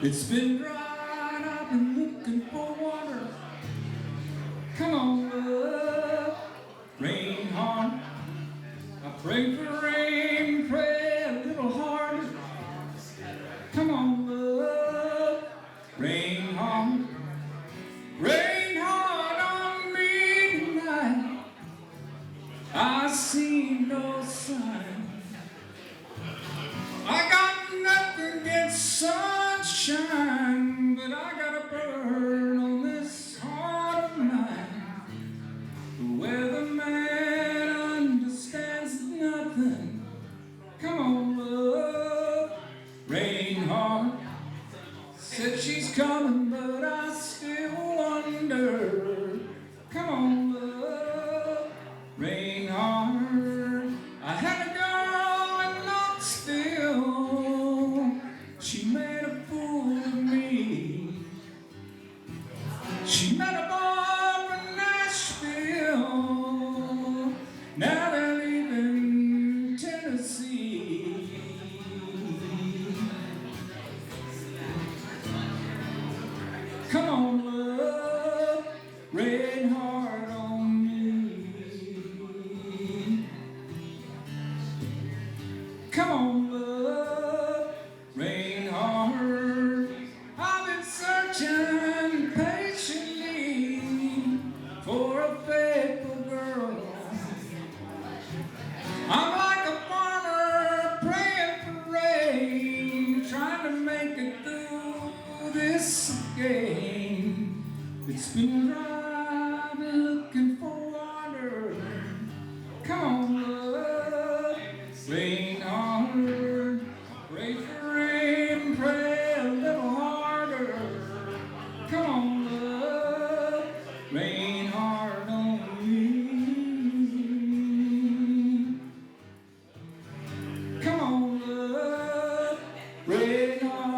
It's been dry, I've been looking for water. Come on, love, rain hard. I pray for rain, pray a little harder. Come on, love, rain hard. Rain hard on me tonight. I see no sign. I got nothing against sunshine, but I gotta burn on this heart of mine. The weatherman understands nothing. Come on, love, rain hard. Said she's coming, but I still wonder. Come on, love, rain hard. I had a girl in Knoxville. She made a fool of me. She met a boy from Nashville. Now they're leaving Tennessee. Come on, love, rain hard on me. Come on, love, rain hard. I've been searching patiently for a faithful girl. I'm like a farmer praying for rain, trying to make it through this game. It's been dry, I've been looking for water. Come on, love, rain hard. Pray for rain, pray a little harder. Come on, love, rain hard on me. Come on, love, rain hard.